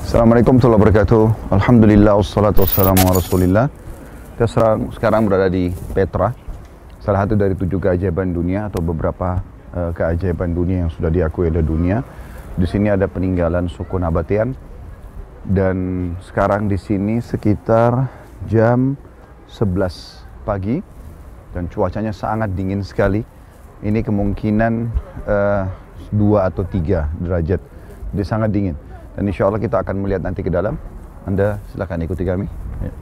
Assalamualaikum warahmatullahi wabarakatuh. Alhamdulillah wassalatu wassalamu ala rasulillah. Kita sekarang berada di Petra, salah satu dari 7 keajaiban dunia atau beberapa keajaiban dunia yang sudah diakui oleh dunia. Di sini ada peninggalan suku Nabataean dan sekarang di sini sekitar jam 11 pagi dan cuacanya sangat dingin sekali. Ini kemungkinan 2 atau 3 derajat, jadi sangat dingin. Dan insya Allah kita akan melihat nanti ke dalam. Anda silakan ikuti kami. Ya.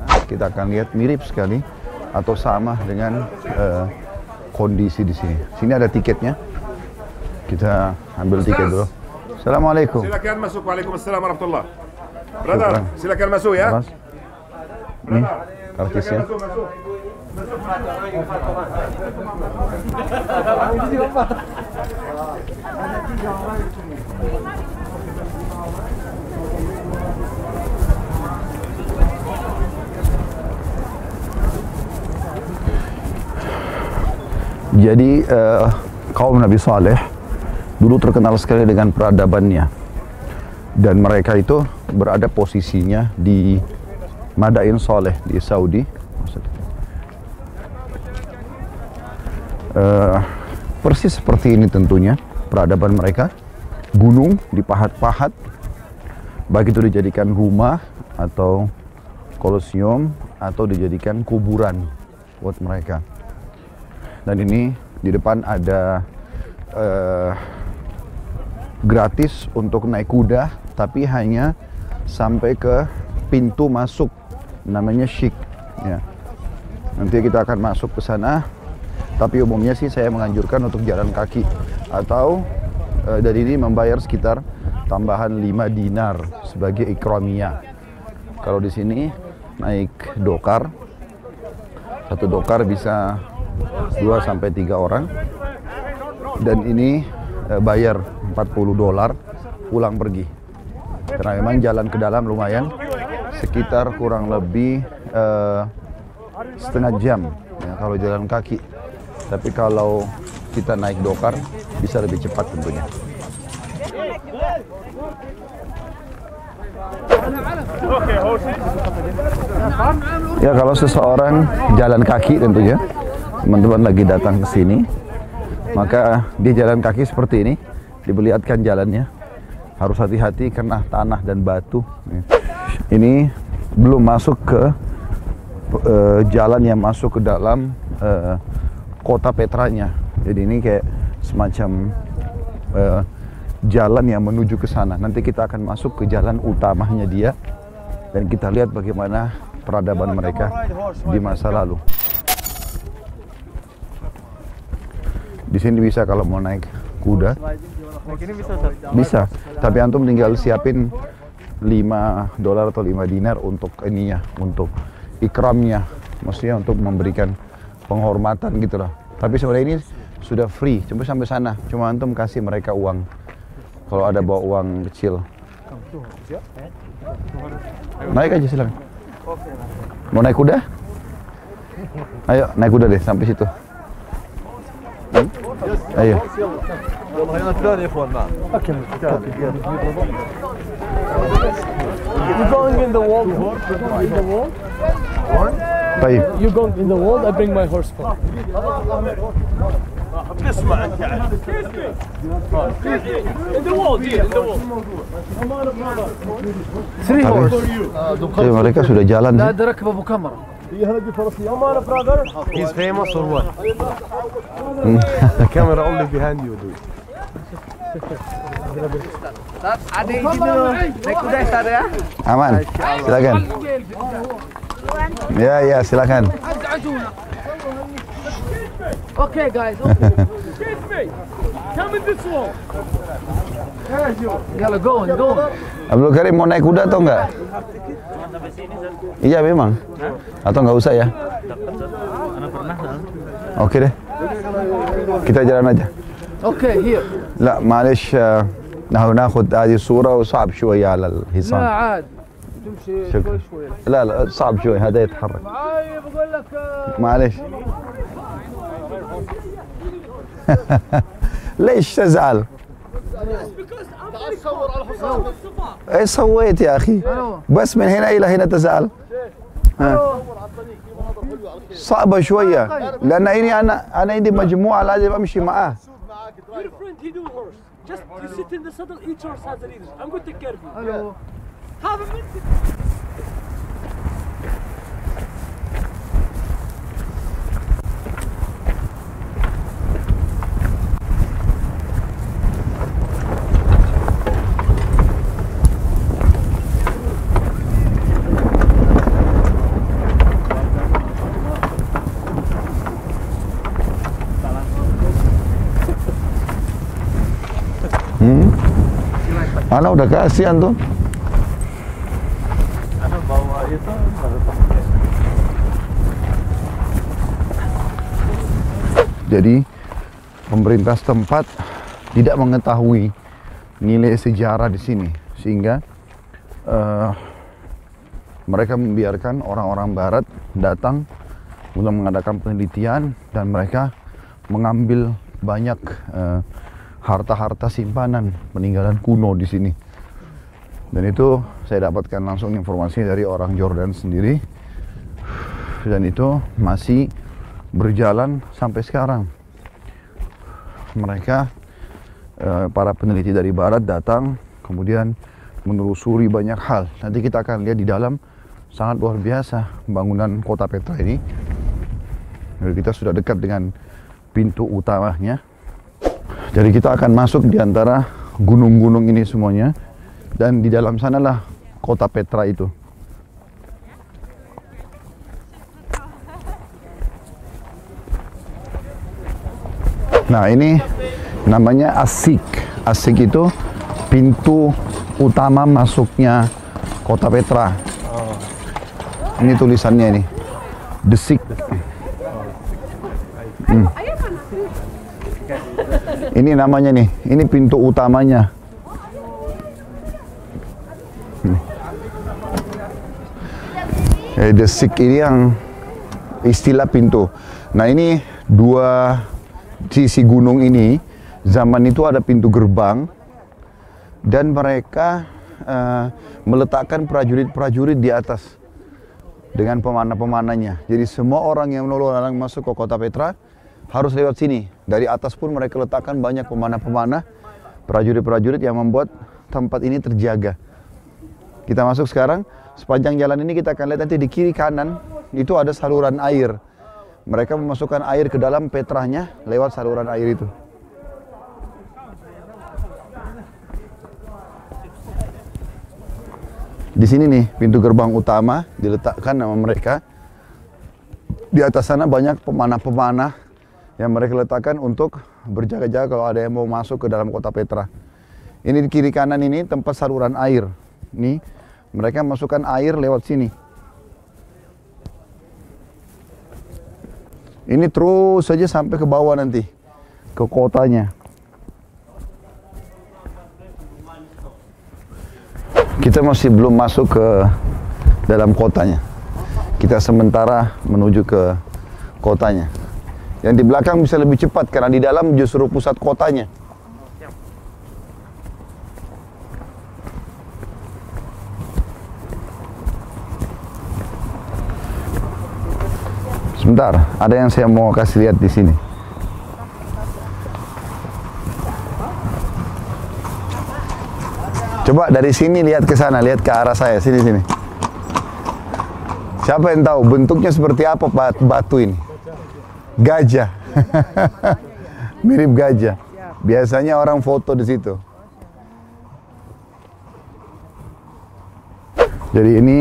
Nah, kita akan lihat mirip sekali atau sama dengan kondisi di sini. Sini ada tiketnya. Kita ambil tiket dulu. Assalamualaikum. Silakan masuk. Waalaikumsalam warahmatullah. Brother, silakan masuk ya. Mas. Ini kartisnya. Jadi kaum Nabi Saleh dulu terkenal sekali dengan peradabannya, dan mereka itu berada posisinya di Madain Saleh di Saudi. Persis seperti ini tentunya peradaban mereka, gunung dipahat-pahat, baik itu dijadikan rumah atau kolosium atau dijadikan kuburan buat mereka. Dan ini di depan ada gratis untuk naik kuda, tapi hanya sampai ke pintu masuk, namanya Syik. Ya. Nanti kita akan masuk ke sana, tapi umumnya sih saya menganjurkan untuk jalan kaki atau dari ini membayar sekitar tambahan 5 dinar sebagai ikramiyah. Kalau di sini naik dokar, satu dokar bisa 2-3 orang, dan ini bayar $40 pulang pergi, karena memang jalan ke dalam lumayan, sekitar kurang lebih setengah jam ya, kalau jalan kaki. Tapi kalau kita naik dokar bisa lebih cepat tentunya. Ya, kalau seseorang jalan kaki tentunya, teman-teman lagi datang ke sini, maka dia jalan kaki seperti ini, diperlihatkan jalannya. Harus hati-hati karena tanah dan batu. Ini belum masuk ke jalan yang masuk ke dalam kota Petranya. Jadi ini kayak semacam jalan yang menuju ke sana. Nanti kita akan masuk ke jalan utamanya dia, dan kita lihat bagaimana peradaban mereka di masa lalu. Di sini bisa kalau mau naik kuda. Bisa, tapi antum tinggal siapin $5 atau 5 dinar untuk ininya, untuk ikramnya, maksudnya untuk memberikan penghormatan gitu lah. Tapi sebenarnya ini sudah free, coba sampai sana, cuma antum kasih mereka uang kalau ada bawa uang kecil. Naik aja silakan. Mau naik kuda? Ayo naik kuda deh sampai situ. Ayo. You going in the wall? In the wall? طيب. You going in the wall? I bring my horse for. اسمع انت in the wall, dear, in the wall. 3 horse. Jadi mereka sudah jalan. لا ده ركب ابو كاميرا. He's famous or what? The camera only behind you, dude. Ada izin dulu. Naik kuda ya? Aman, silakan. Ya, silakan. Okay guys. Okay. Come in this wall. Yalla go on. Abdul Karim mau naik kuda atau enggak? Iya memang. Atau enggak usah ya? Oke deh. Kita jalan aja. Okay, here. لا معلش ناخذ هذه الصورة وصعب شوية على لا الحصان. عاد. تمشي شوي. لا صعب شوي هذا يتحرك. معاي بقول لك معلش. ليش تزعل؟ ايش سويت يا اخي؟ بس من هنا الى هنا تزعل. صعبة شوية لأن ini أنا عندي مجموعة لازم أمشي معاه. Your friend, he do horse. Just you sit in the saddle, each horse has a leader. I'm going to take care of you. Have a minute. Ana udah kasihan tuh. Ana bawa itu. Jadi pemerintah setempat tidak mengetahui nilai sejarah di sini, sehingga mereka membiarkan orang-orang Barat datang untuk mengadakan penelitian dan mereka mengambil banyak harta-harta simpanan peninggalan kuno di sini. Dan itu saya dapatkan langsung informasi dari orang Jordan sendiri. Dan itu masih berjalan sampai sekarang. Mereka para peneliti dari Barat datang kemudian menelusuri banyak hal. Nanti kita akan lihat di dalam sangat luar biasa bangunan kota Petra ini. Jadi kita sudah dekat dengan pintu utamanya. Jadi kita akan masuk di antara gunung-gunung ini semuanya, dan di dalam sanalah kota Petra itu. Nah, ini namanya Asik. Asik itu pintu utama masuknya kota Petra. Ini tulisannya ini, Desik. Ini namanya nih, ini pintu utamanya. Desik ini yang istilah pintu. Nah, ini dua sisi gunung ini, zaman itu ada pintu gerbang dan mereka meletakkan prajurit-prajurit di atas dengan pemanah-pemanahnya. Jadi semua orang yang menolong masuk ke kota Petra harus lewat sini. Dari atas pun mereka letakkan banyak pemanah-pemanah, prajurit-prajurit yang membuat tempat ini terjaga. Kita masuk sekarang, sepanjang jalan ini kita akan lihat nanti di kiri kanan itu ada saluran air. Mereka memasukkan air ke dalam Petranya lewat saluran air itu. Di sini nih pintu gerbang utama diletakkan nama mereka. Di atas sana banyak pemanah-pemanah yang mereka letakkan untuk berjaga-jaga kalau ada yang mau masuk ke dalam kota Petra. Ini di kiri kanan ini tempat saluran air. Nih, mereka masukkan air lewat sini. Ini terus saja sampai ke bawah nanti, ke kotanya. Kita masih belum masuk ke dalam kotanya. Kita sementara menuju ke kotanya. Yang di belakang bisa lebih cepat karena di dalam justru pusat kotanya. Sebentar, ada yang saya mau kasih lihat di sini. Coba dari sini lihat ke sana, lihat ke arah saya, sini. Siapa yang tahu bentuknya seperti apa batu ini? Gajah. Mirip gajah. Biasanya orang foto di situ. Jadi ini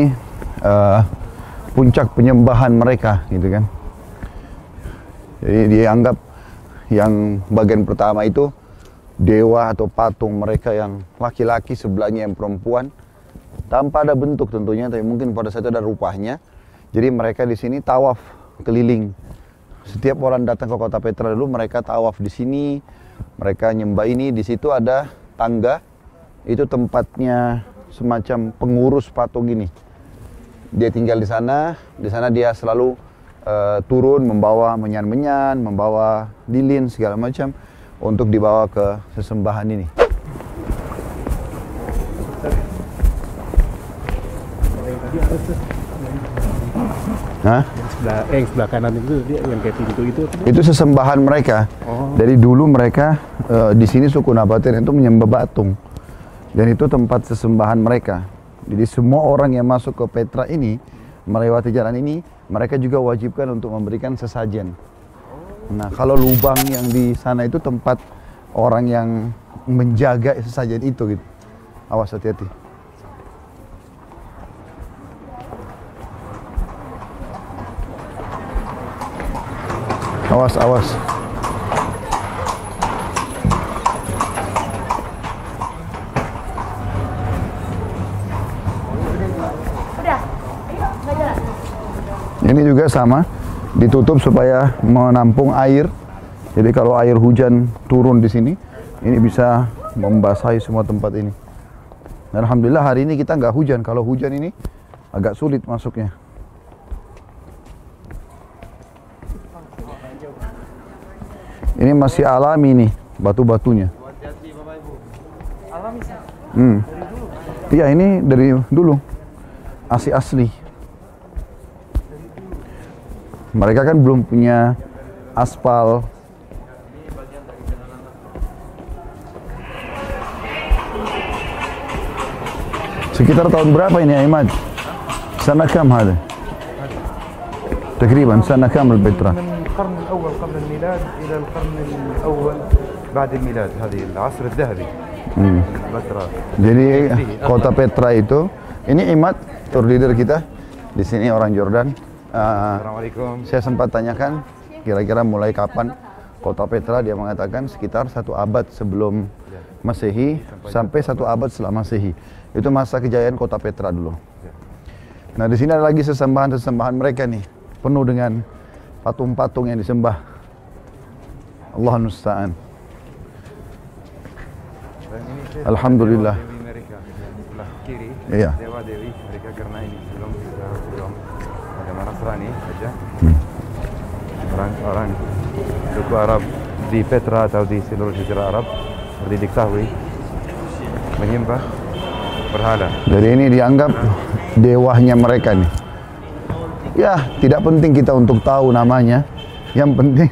puncak penyembahan mereka, gitu kan. Jadi dianggap yang bagian pertama itu dewa atau patung mereka yang laki-laki, sebelahnya yang perempuan, tanpa ada bentuk tentunya, tapi mungkin pada saat itu ada rupanya. Jadi mereka di sini tawaf keliling. Setiap orang datang ke kota Petra dulu mereka tawaf di sini, mereka nyembah ini. Di situ ada tangga, itu tempatnya semacam pengurus patung ini. Dia tinggal di sana dia selalu turun membawa menyan-menyan, membawa lilin segala macam untuk dibawa ke sesembahan ini. Hah? Yang sebelah kanan itu dia yang kayak pintu itu. Itu sesembahan mereka. Dari dulu mereka di sini suku Nabatean itu menyembah Batung. Dan itu tempat sesembahan mereka. Jadi semua orang yang masuk ke Petra ini, melewati jalan ini, mereka juga wajibkan untuk memberikan sesajen. Nah, kalau lubang yang di sana itu tempat orang yang menjaga sesajen itu gitu. Awas, hati-hati. Awas, awas. Ini juga sama, ditutup supaya menampung air. Jadi kalau air hujan turun di sini, ini bisa membasahi semua tempat ini. Dan alhamdulillah hari ini kita nggak hujan. Kalau hujan ini agak sulit masuknya. Ini masih alami nih batu-batunya. Iya, ini dari dulu asli. Mereka kan belum punya aspal. Sekitar tahun berapa ini Ahmad? Sana kam hada? Takriban sana kam al-Petra? القرن الأول قبل الميلاد إلى القرن الأول بعد الميلاد. هذه العصر الذهبي. Petra. Jadi kota Petra itu, ini Imad, tour leader kita di sini orang Jordan. Assalamualaikum. Saya sempat tanyakan kira-kira mulai kapan kota Petra, dia mengatakan sekitar 1 abad sebelum Masehi sampai 1 abad setelah Masehi. Itu masa kejayaan kota Petra dulu. Nah, di sini ada lagi sesembahan mereka nih, penuh dengan patung-patung yang disembah. Allah musta'an. Alhamdulillah. Mereka sebelah kiri. Iya. Dewa-dewi mereka karena ini belum agama Nasrani saja. Orang-orang suku Arab di Petra atau di seluruh jazirah Arab seperti diketahui menyembah berhala. Jadi ini dianggap dewanya mereka nih. Ya, tidak penting kita untuk tahu namanya. Yang penting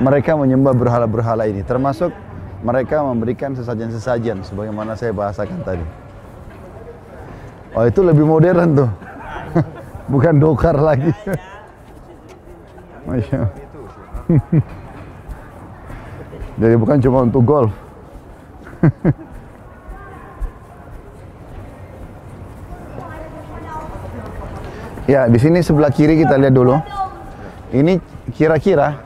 mereka menyembah berhala-berhala ini. Termasuk mereka memberikan sesajen-sesajen sebagaimana saya bahasakan tadi. Oh, itu lebih modern tuh. Bukan dokar lagi. Masya Allah. Jadi bukan cuma untuk golf. Ya, di sini sebelah kiri kita lihat dulu. Ini kira-kira,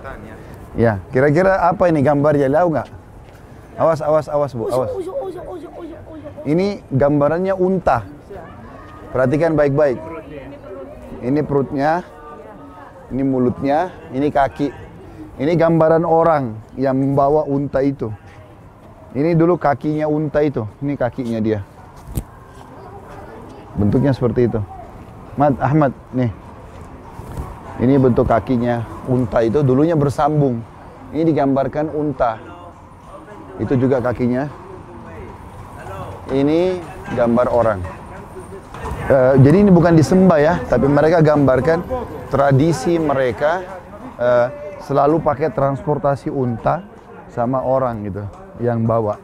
ya, kira-kira apa ini gambarnya? Tahu nggak? Awas, awas, awas, Bu, awas. Ini gambarannya unta. Perhatikan baik-baik. Ini perutnya, ini mulutnya, ini kaki. Ini gambaran orang yang membawa unta itu. Ini dulu kakinya unta itu. Ini kakinya dia. Bentuknya seperti itu. Ahmad, nih. Ini bentuk kakinya unta itu, dulunya bersambung. Ini digambarkan unta. Itu juga kakinya. Ini gambar orang. Jadi ini bukan disembah ya, tapi mereka gambarkan tradisi mereka selalu pakai transportasi unta sama orang gitu yang bawa.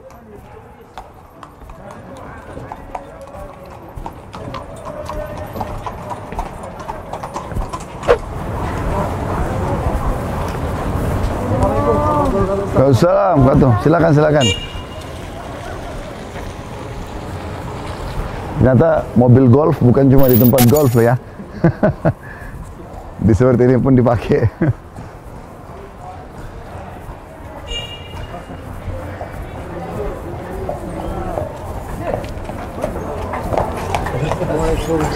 Assalamualaikum, silakan, silakan. Ternyata mobil golf bukan cuma di tempat golf ya. Di seperti ini pun dipakai.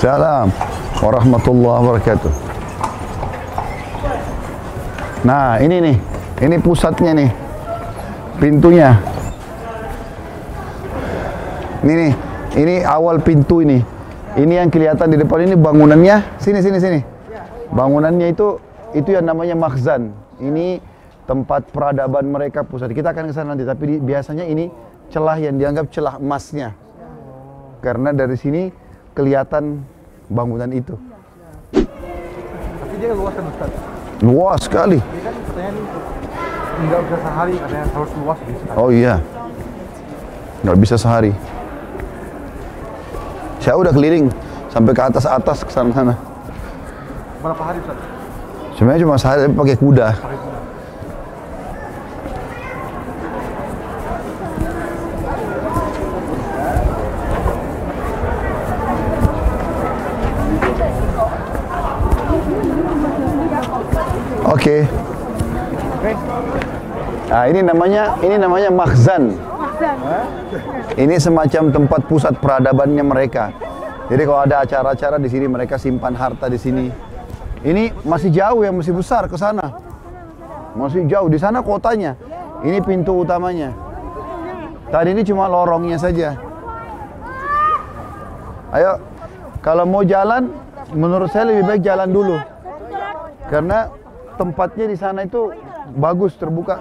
Salam warahmatullahi wabarakatuh. Nah, ini nih. Ini pusatnya nih. Pintunya. Ini nih. Ini awal pintu ini. Ini yang kelihatan di depan ini bangunannya. Sini, sini, sini. Bangunannya itu yang namanya makhzan. Ini tempat peradaban mereka pusat. Kita akan ke sana nanti, tapi biasanya ini celah yang dianggap celah emasnya. Karena dari sini kelihatan bangunan itu. Tapi dia luas kan Ustaz? Luas sekali. Dia kan katanya nih nggak bisa sehari, katanya harus luas gitu. Oh iya, nggak bisa sehari. Saya udah keliling sampai ke atas ke sana. Berapa hari Ustaz? Sebenarnya cuma sehari tapi pakai kuda. Oke. Nah, ini namanya makhzan. Ini semacam tempat pusat peradabannya mereka. Jadi kalau ada acara-acara di sini mereka simpan harta di sini. Ini masih jauh ya, masih besar ke sana. Masih jauh di sana kotanya. Ini pintu utamanya. Tadi ini cuma lorongnya saja. Ayo, kalau mau jalan, menurut saya lebih baik jalan dulu. Karena tempatnya di sana itu bagus, terbuka.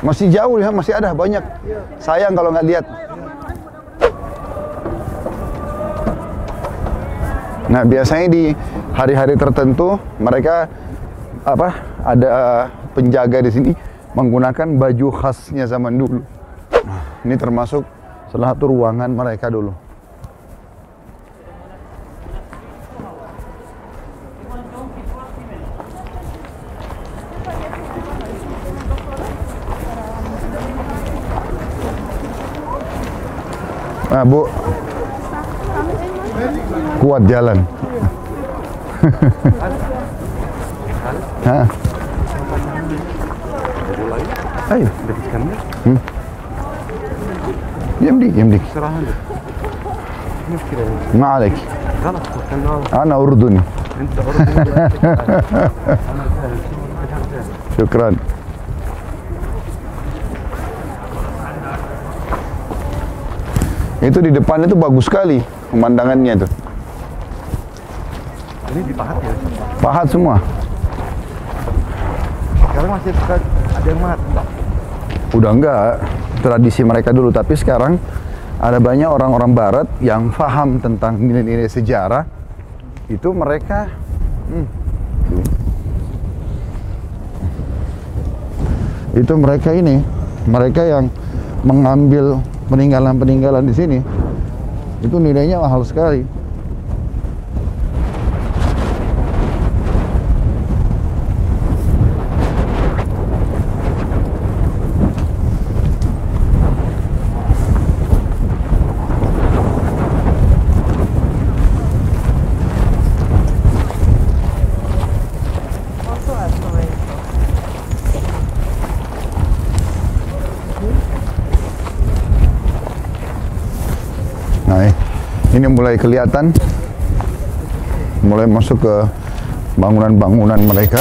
Masih jauh ya, masih ada banyak. Sayang kalau nggak lihat. Nah, biasanya di hari-hari tertentu mereka ada penjaga di sini menggunakan baju khasnya zaman dulu. Nah, ini termasuk salah satu ruangan mereka dulu. Nah, Bu, kuat jalan. Hah? Ayo. Diam dik. ما عليك. أنا أردني. شكرا. Itu di depan itu bagus sekali pemandangannya itu. Ini dipahat ya? Pahat semua. Sekarang masih ada yang mahat? Udah enggak, tradisi mereka dulu. Tapi sekarang ada banyak orang-orang barat yang paham tentang nilai-nilai sejarah. Itu mereka mereka yang mengambil peninggalan-peninggalan di sini. Itu nilainya mahal sekali. Nah, ini mulai kelihatan, mulai masuk ke bangunan-bangunan mereka.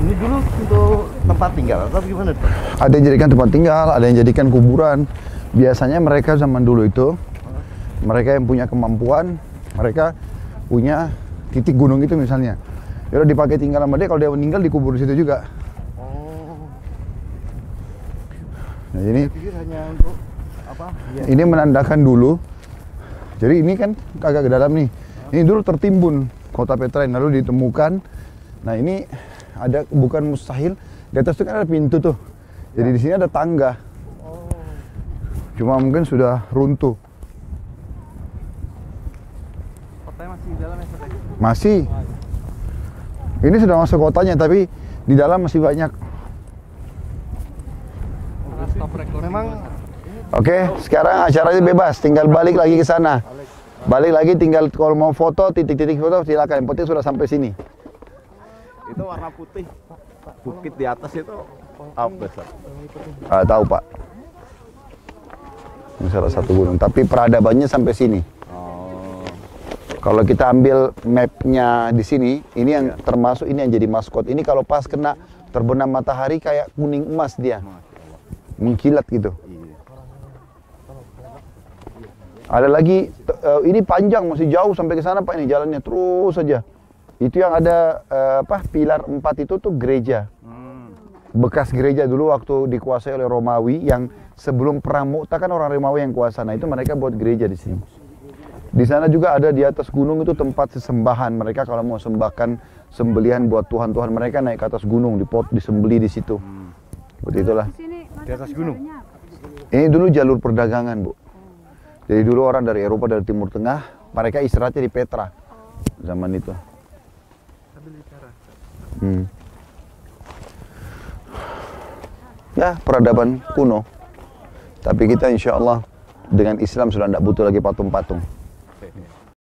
Ini dulu untuk tempat tinggal atau gimana? Ada yang jadikan tempat tinggal, ada yang jadikan kuburan. Biasanya mereka zaman dulu itu, mereka yang punya kemampuan, mereka punya titik gunung itu misalnya. Ya udah dipakai tinggal sama dia, kalau dia meninggal dikubur di situ juga. Nah, ini hanya untuk apa? Ini menandakan dulu. Jadi ini kan agak ke dalam nih. Ini dulu tertimbun kota Petra, lalu ditemukan. Nah, ini ada bukan mustahil. Di atas itu kan ada pintu tuh. Jadi di sini ada tangga. Cuma mungkin sudah runtuh. Kotanya masih di dalam ya? Masih. Ini sudah masuk kotanya, tapi di dalam masih banyak. Memang. Oke, sekarang acaranya bebas, tinggal balik lagi ke sana. Balik lagi, tinggal kalau mau foto, titik-titik foto silakan. Yang penting sudah sampai sini. Itu warna putih. Bukit di atas itu apa besar? Tahu Pak. Ini salah satu gunung, tapi peradabannya sampai sini. Kalau kita ambil mapnya di sini, ini yang termasuk ini yang jadi maskot. Ini kalau pas kena terbenam matahari kayak kuning emas dia, mengkilat gitu. Ada lagi, ini panjang, masih jauh sampai ke sana Pak, ini jalannya terus saja. Itu yang ada pilar 4 itu tuh gereja. bekas gereja dulu waktu dikuasai oleh Romawi, yang sebelum perang Mu'tah kan orang Romawi yang kuasa. Nah itu mereka buat gereja di sini. Di sana juga ada di atas gunung itu tempat sesembahan. Mereka kalau mau sembahkan sembelihan buat Tuhan-Tuhan mereka naik ke atas gunung, disembeli di situ. Seperti itulah. Di atas gunung. Ini dulu jalur perdagangan, Bu. Jadi dulu orang dari Eropa, dari Timur Tengah, mereka istirahatnya di Petra zaman itu. Ya, peradaban kuno. Tapi kita insya Allah dengan Islam sudah tidak butuh lagi patung-patung.